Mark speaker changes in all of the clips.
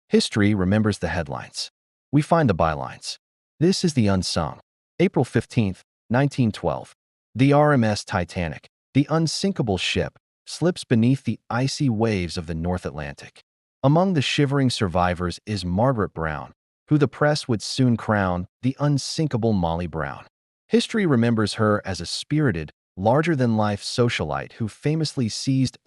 Speaker 1: History remembers the headlines. We find the bylines. This is the Unsung. April 15th, 1912. The RMS Titanic, the unsinkable ship, slips beneath the icy waves of the North Atlantic. Among the shivering survivors is Margaret Brown, who the press would soon crown the Unsinkable Molly Brown. History remembers her as a spirited, larger-than-life socialite who famously seized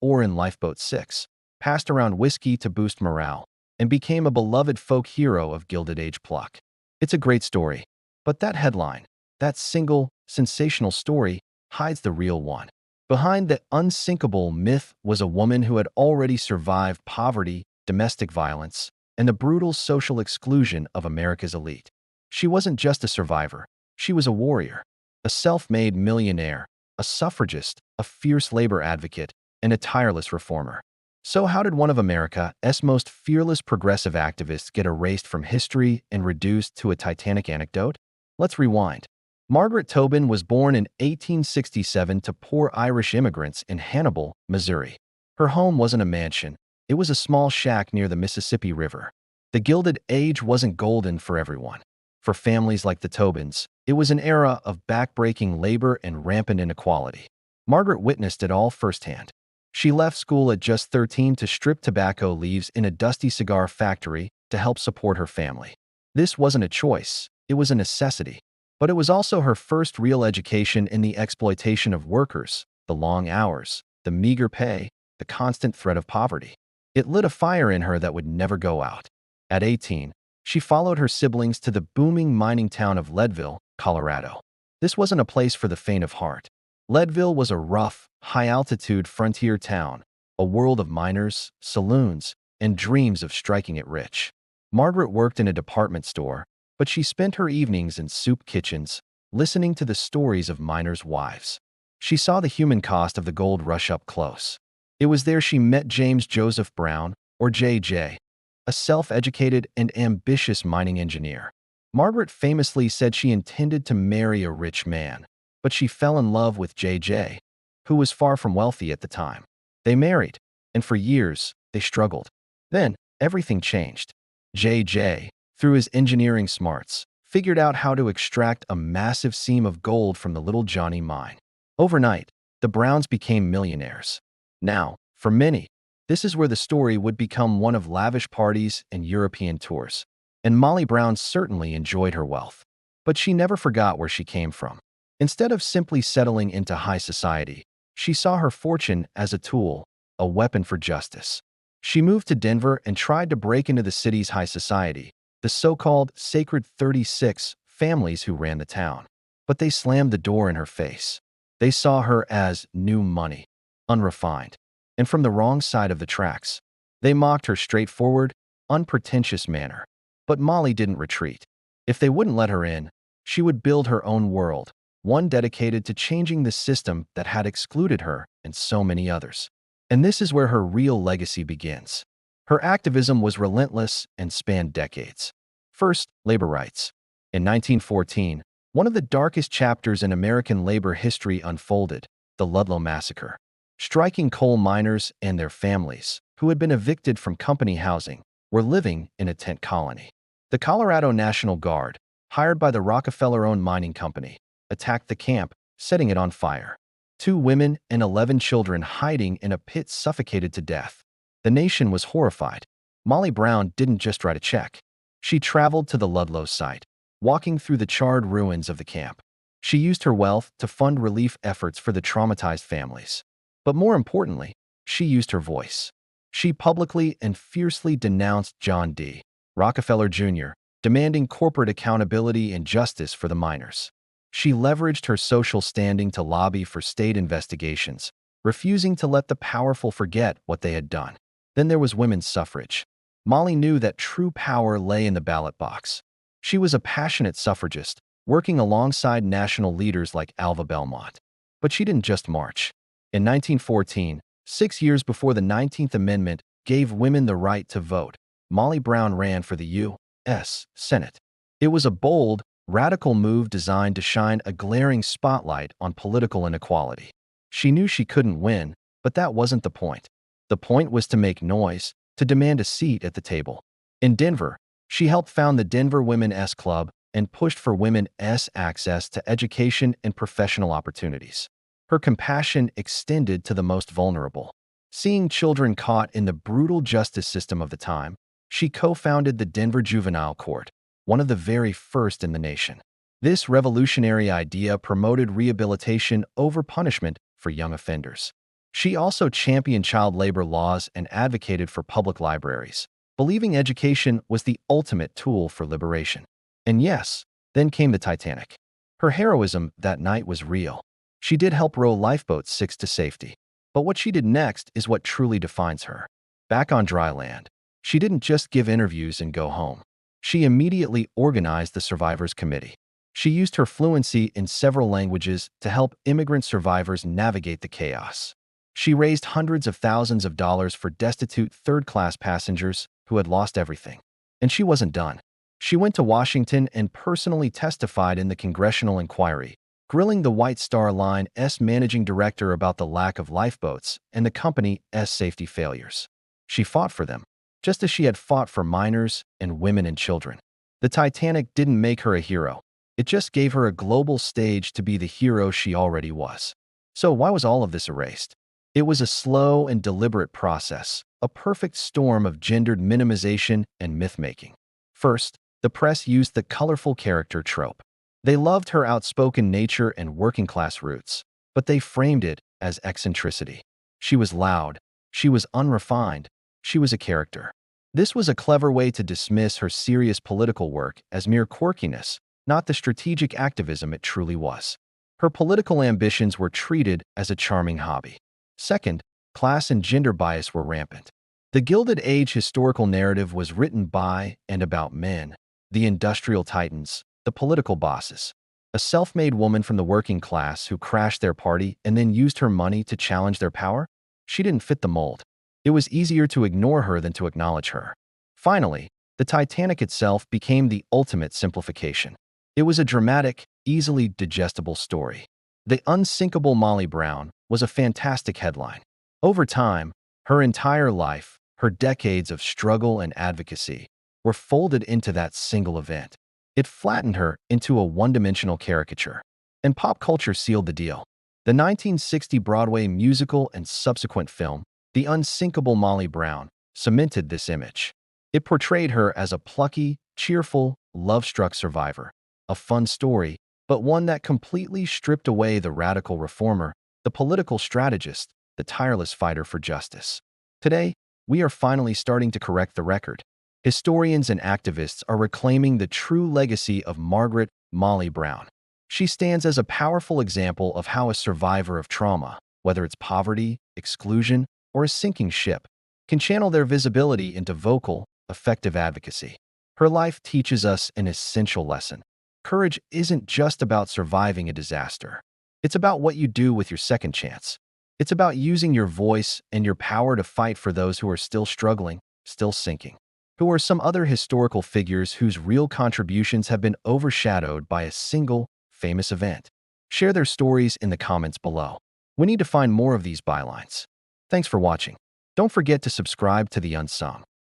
Speaker 1: or in Lifeboat 6, passed around whiskey to boost morale, and became a beloved folk hero of Gilded Age pluck. It's a great story, but that headline, that single, sensational story, hides the real one. Behind the unsinkable myth was a woman who had already survived poverty, domestic violence, and the brutal social exclusion of America's elite. She wasn't just a survivor, she was a warrior, a self-made millionaire, a suffragist, a fierce labor advocate, and a tireless reformer. So how did one of America's most fearless progressive activists get erased from history and reduced to a Titanic anecdote? Let's rewind. Margaret Tobin was born in 1867 to poor Irish immigrants in Hannibal, Missouri. Her home wasn't a mansion, it was a small shack near the Mississippi River. The Gilded Age wasn't golden for everyone. For families like the Tobins, it was an era of backbreaking labor and rampant inequality. Margaret witnessed it all firsthand. She left school at just 13 to strip tobacco leaves in a dusty cigar factory to help support her family. This wasn't a choice, it was a necessity. But it was also her first real education in the exploitation of workers, the long hours, the meager pay, the constant threat of poverty. It lit a fire in her that would never go out. At 18, she followed her siblings to the booming mining town of Leadville, Colorado. This wasn't a place for the faint of heart. Leadville was a rough, high-altitude frontier town, a world of miners, saloons, and dreams of striking it rich. Margaret worked in a department store, but she spent her evenings in soup kitchens, listening to the stories of miners' wives. She saw the human cost of the gold rush up close. It was there she met James Joseph Brown, or JJ, a self-educated and ambitious mining engineer. Margaret famously said she intended to marry a rich man, but she fell in love with JJ, who was far from wealthy at the time. They married, and for years, they struggled. Then, everything changed. JJ, through his engineering smarts, figured out how to extract a massive seam of gold from the Little Johnny mine. Overnight, the Browns became millionaires. Now, for many, this is where the story would become one of lavish parties and European tours. And Molly Brown certainly enjoyed her wealth. But she never forgot where she came from. Instead of simply settling into high society, she saw her fortune as a tool, a weapon for justice. She moved to Denver and tried to break into the city's high society, the so-called Sacred 36 families who ran the town. But they slammed the door in her face. They saw her as new money, unrefined, and from the wrong side of the tracks. They mocked her straightforward, unpretentious manner. But Molly didn't retreat. If they wouldn't let her in, she would build her own world, one dedicated to changing the system that had excluded her and so many others. And this is where her real legacy begins. Her activism was relentless and spanned decades. First, labor rights. In 1914, one of the darkest chapters in American labor history unfolded, the Ludlow Massacre. Striking coal miners and their families, who had been evicted from company housing, were living in a tent colony. The Colorado National Guard, hired by the Rockefeller-owned mining company, attacked the camp, setting it on fire. 2 women and 11 children hiding in a pit suffocated to death. The nation was horrified. Molly Brown didn't just write a check. She traveled to the Ludlow site, walking through the charred ruins of the camp. She used her wealth to fund relief efforts for the traumatized families. But more importantly, she used her voice. She publicly and fiercely denounced John D. Rockefeller Jr., demanding corporate accountability and justice for the miners. She leveraged her social standing to lobby for state investigations, refusing to let the powerful forget what they had done. Then there was women's suffrage. Molly knew that true power lay in the ballot box. She was a passionate suffragist, working alongside national leaders like Alva Belmont. But she didn't just march. In 1914, 6 years before the 19th Amendment gave women the right to vote, Molly Brown ran for the U.S. Senate. It was a bold, radical move designed to shine a glaring spotlight on political inequality. She knew she couldn't win, but that wasn't the point. The point was to make noise, to demand a seat at the table. In Denver, she helped found the Denver Women's Club and pushed for women's access to education and professional opportunities. Her compassion extended to the most vulnerable. Seeing children caught in the brutal justice system of the time, she co-founded the Denver Juvenile Court, one of the very first in the nation. This revolutionary idea promoted rehabilitation over punishment for young offenders. She also championed child labor laws and advocated for public libraries, believing education was the ultimate tool for liberation. And yes, then came the Titanic. Her heroism that night was real. She did help row lifeboats 6 to safety. But what she did next is what truly defines her. Back on dry land, she didn't just give interviews and go home. She immediately organized the Survivors Committee. She used her fluency in several languages to help immigrant survivors navigate the chaos. She raised hundreds of thousands of dollars for destitute third-class passengers who had lost everything. And she wasn't done. She went to Washington and personally testified in the congressional inquiry, grilling the White Star Line's managing director about the lack of lifeboats and the company's safety failures. She fought for them, just as she had fought for minors and women and children. The Titanic didn't make her a hero. It just gave her a global stage to be the hero she already was. So why was all of this erased? It was a slow and deliberate process, a perfect storm of gendered minimization and myth-making. First, the press used the colorful character trope. They loved her outspoken nature and working-class roots, but they framed it as eccentricity. She was loud. She was unrefined. She was a character. This was a clever way to dismiss her serious political work as mere quirkiness, not the strategic activism it truly was. Her political ambitions were treated as a charming hobby. Second, class and gender bias were rampant. The Gilded Age historical narrative was written by and about men, the industrial titans, the political bosses. A self-made woman from the working class who crashed their party and then used her money to challenge their power? She didn't fit the mold. It was easier to ignore her than to acknowledge her. Finally, the Titanic itself became the ultimate simplification. It was a dramatic, easily digestible story. The Unsinkable Molly Brown was a fantastic headline. Over time, her entire life, her decades of struggle and advocacy, were folded into that single event. It flattened her into a one-dimensional caricature. And pop culture sealed the deal. The 1960 Broadway musical and subsequent film, The Unsinkable Molly Brown, cemented this image. It portrayed her as a plucky, cheerful, love-struck survivor. A fun story, but one that completely stripped away the radical reformer, the political strategist, the tireless fighter for justice. Today, we are finally starting to correct the record. Historians and activists are reclaiming the true legacy of Margaret Molly Brown. She stands as a powerful example of how a survivor of trauma, whether it's poverty, exclusion, or a sinking ship, can channel their visibility into vocal, effective advocacy. Her life teaches us an essential lesson. Courage isn't just about surviving a disaster. It's about what you do with your second chance. It's about using your voice and your power to fight for those who are still struggling, still sinking. Who are some other historical figures whose real contributions have been overshadowed by a single, famous event? Share their stories in the comments below. We need to find more of these bylines. Thanks for watching. Don't forget to subscribe to the Unsung.